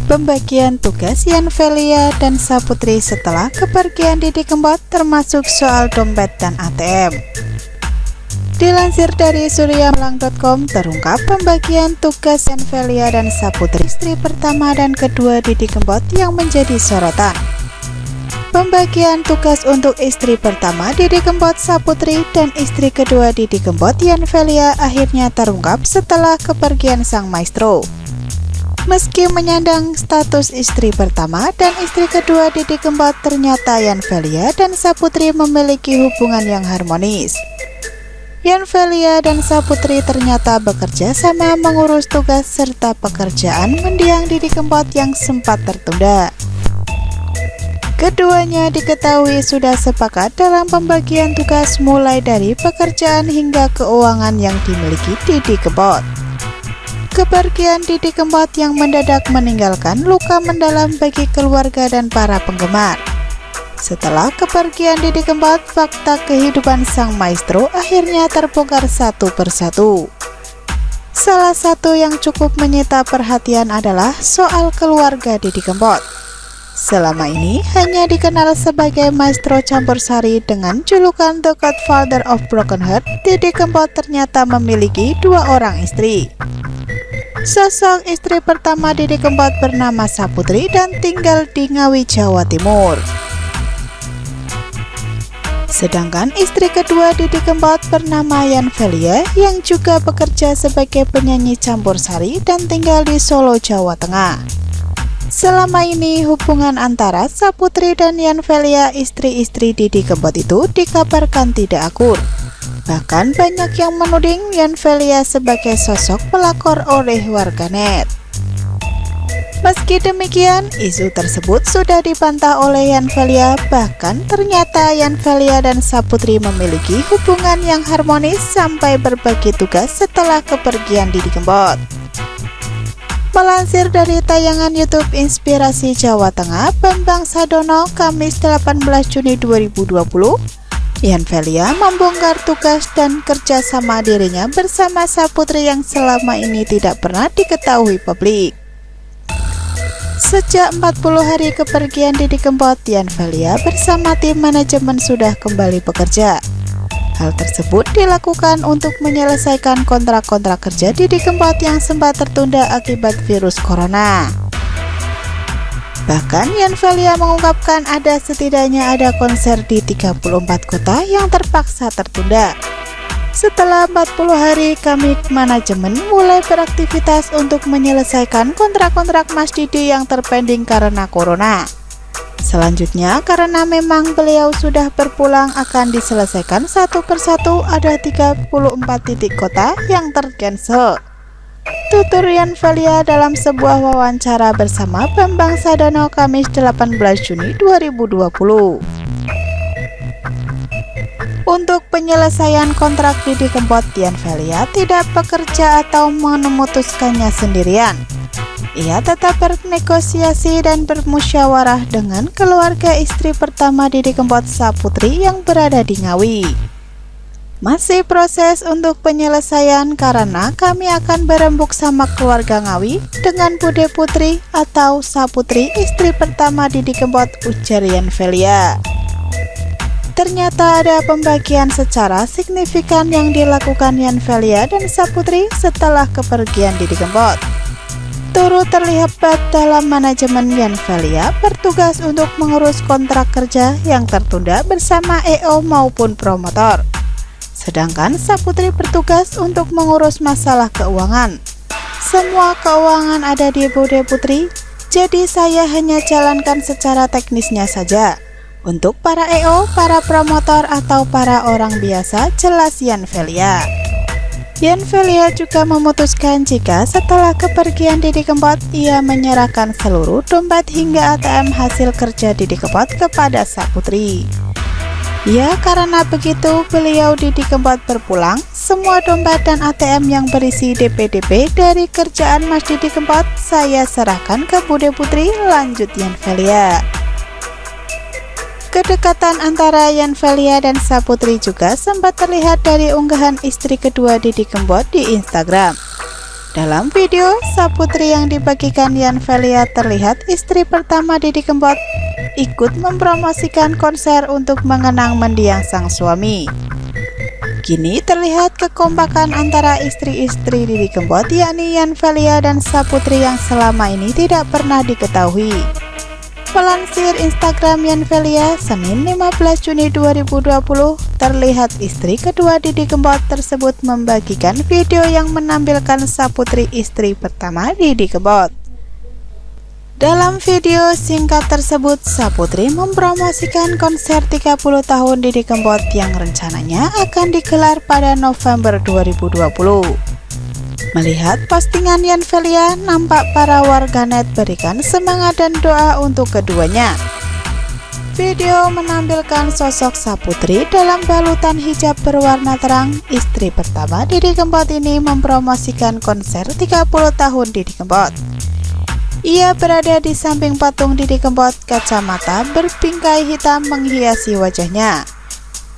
Pembagian tugas Yanfelia dan Saputri setelah kepergian Didi Kempot termasuk soal dompet dan ATM. Dilansir dari suryamalang.com, terungkap pembagian tugas Yanfelia dan Saputri, istri pertama dan kedua Didi Kempot, yang menjadi sorotan. Pembagian tugas untuk istri pertama Didi Kempot Saputri dan istri kedua Didi Kempot Yanfelia akhirnya terungkap setelah kepergian sang maestro. Meski menyandang status istri pertama dan istri kedua Didi Kempot, ternyata Yanfelia dan Saputri memiliki hubungan yang harmonis. Yanfelia dan Saputri ternyata bekerja sama mengurus tugas serta pekerjaan mendiang Didi Kempot yang sempat tertunda. Keduanya diketahui sudah sepakat dalam pembagian tugas mulai dari pekerjaan hingga keuangan yang dimiliki Didi Kempot. Kepergian Didi Kempot yang mendadak meninggalkan luka mendalam bagi keluarga dan para penggemar. Setelah kepergian Didi Kempot, fakta kehidupan sang maestro akhirnya terbongkar satu persatu. Salah satu yang cukup menyita perhatian adalah soal keluarga Didi Kempot. Selama ini hanya dikenal sebagai maestro campur sari dengan julukan The Godfather of Broken Heart, Didi Kempot ternyata memiliki 2 orang istri. Sosok istri pertama Didi Kempot bernama Saputri dan tinggal di Ngawi, Jawa Timur. Sedangkan istri kedua Didi Kempot bernama Yanfelia yang juga bekerja sebagai penyanyi campur sari dan tinggal di Solo, Jawa Tengah. Selama ini hubungan antara Saputri dan Yanfelia, istri-istri Didi Kempot, itu dikabarkan tidak akur. Bahkan banyak yang menuding Yanfelia sebagai sosok pelakor oleh warganet. Meski demikian, isu tersebut sudah dibantah oleh Yanfelia. Bahkan ternyata Yanfelia dan Saputri memiliki hubungan yang harmonis sampai berbagi tugas setelah kepergian Didi Kempot. Melansir dari tayangan YouTube Inspirasi Jawa Tengah, Bambang Sadono, Kamis 18 Juni 2020, Yanfelia membongkar tugas dan kerjasama dirinya bersama Saputri yang selama ini tidak pernah diketahui publik. Sejak 40 hari kepergian Didi Kempot, Yanfelia bersama tim manajemen sudah kembali bekerja. Hal tersebut dilakukan untuk menyelesaikan kontrak-kontrak kerja Didi Kempot yang sempat tertunda akibat virus corona. Bahkan Yanfelia mengungkapkan setidaknya ada konser di 34 kota yang terpaksa tertunda. Setelah 40 hari, kami manajemen mulai beraktivitas untuk menyelesaikan kontrak-kontrak Mas Didi yang terpending karena corona. Selanjutnya, karena memang beliau sudah berpulang, akan diselesaikan satu persatu. Ada 34 titik kota yang tercancel, tutur Yanfelia dalam sebuah wawancara bersama Bambang Sadono Kamis 18 Juni 2020. Untuk penyelesaian kontrak Didi Kempot, Yanfelia tidak bekerja atau memutuskannya sendirian. Ia tetap bernegosiasi dan bermusyawarah dengan keluarga istri pertama Didi Kempot, Saputri, yang berada di Ngawi. Masih proses untuk penyelesaian karena kami akan berembuk sama keluarga Ngawi dengan Bude Putri atau Saputri, istri pertama Didi Kempot, ujar Yanfelia. Ternyata ada pembagian secara signifikan yang dilakukan Yanfelia dan Saputri setelah kepergian Didi Kempot. Turut terlihat dalam manajemen Yanfelia bertugas untuk mengurus kontrak kerja yang tertunda bersama EO maupun promotor. Sedangkan Saputri bertugas untuk mengurus masalah keuangan. Semua keuangan ada di Bude Putri, jadi saya hanya jalankan secara teknisnya saja. Untuk para EO, para promotor, atau para orang biasa, jelas Yanfelia. Yanfelia juga memutuskan jika setelah kepergian Didi Kempot, ia menyerahkan seluruh dompet hingga ATM hasil kerja Didi Kempot kepada Saputri. Ya, karena begitu beliau Didi Kempot berpulang, semua dompet dan ATM yang berisi DP-DP dari kerjaan Mas Didi Kempot saya serahkan ke Bude Putri, lanjut Yanfelia. Kedekatan antara Yanfelia dan Saputri juga sempat terlihat dari unggahan istri kedua Didi Kempot di Instagram. Dalam video Saputri yang dibagikan Yanvelia terlihat istri pertama Didi Kempot ikut mempromosikan konser untuk mengenang mendiang sang suami. Kini terlihat kekompakan antara istri-istri Didi Kempot, yakni Yanvelia dan Saputri yang selama ini tidak pernah diketahui. Melansir Instagram Yanvelia, Senin 15 Juni 2020, terlihat istri kedua Didi Kempot tersebut membagikan video yang menampilkan Saputri istri pertama Didi Kempot. Dalam video singkat tersebut, Saputri mempromosikan konser 30 tahun Didi Kempot yang rencananya akan digelar pada November 2020. Melihat postingan Yanvelia, nampak para warganet berikan semangat dan doa untuk keduanya. Video menampilkan sosok Saputri dalam balutan hijab berwarna terang. Istri pertama Didi Kempot ini mempromosikan konser 30 tahun Didi Kempot. Ia berada di samping patung Didi Kempot, kacamata berbingkai hitam menghiasi wajahnya.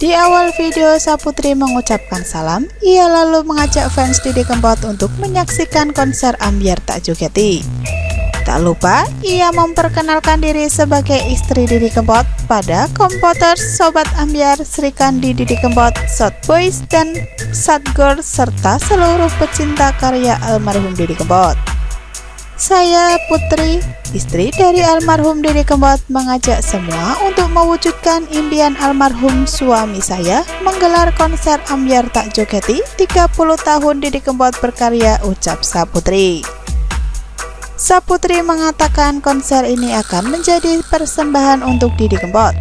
Di awal video, Saputri mengucapkan salam. Ia lalu mengajak fans Didi Kempot untuk menyaksikan konser Ambyar Tak Jogeti. Tak lupa, ia memperkenalkan diri sebagai istri Didi Kempot pada Kompoters, Sobat Ambyar, Srikandi Didi Kempot, South Boys, dan Satgor, serta seluruh pecinta karya almarhum Didi Kempot. Saya, Putri, istri dari almarhum Didi Kempot, mengajak semua untuk mewujudkan impian almarhum suami saya menggelar konser Ambyar Tak Jogeti 30 tahun Didi Kempot berkarya, ucap Saputri. Saputri mengatakan konser ini akan menjadi persembahan untuk Didi Kempot.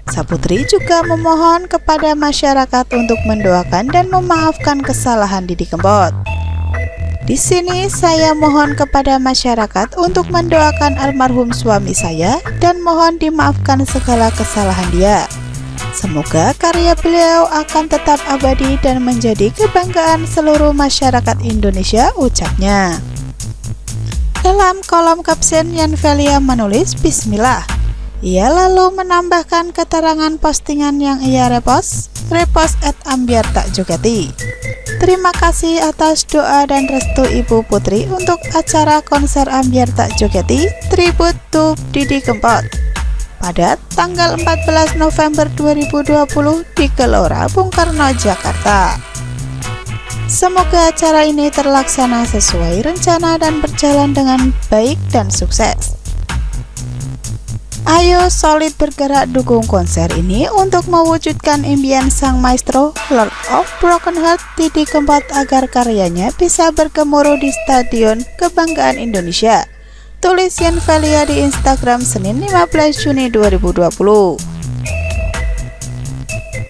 Saputri juga memohon kepada masyarakat untuk mendoakan dan memaafkan kesalahan Didi Kempot. Di sini saya mohon kepada masyarakat untuk mendoakan almarhum suami saya dan mohon dimaafkan segala kesalahan dia. Semoga karya beliau akan tetap abadi dan menjadi kebanggaan seluruh masyarakat Indonesia, ucapnya. Dalam kolom caption, Yanvelia menulis Bismillah. Ia lalu menambahkan keterangan postingan yang ia repost @Ambyar Tak Jogeti. Terima kasih atas doa dan restu Ibu Putri untuk acara konser Ambyar Tak Jogeti Tribute to Didi Kempot pada tanggal 14 November 2020 di Gelora Bung Karno, Jakarta. Semoga acara ini terlaksana sesuai rencana dan berjalan dengan baik dan sukses. Ayo solid bergerak dukung konser ini untuk mewujudkan impian sang maestro Lord of Broken Heart Didi Kempot agar karyanya bisa bergemuruh di Stadion Kebanggaan Indonesia. Tulis Yanvelia di Instagram Senin 15 Juni 2020.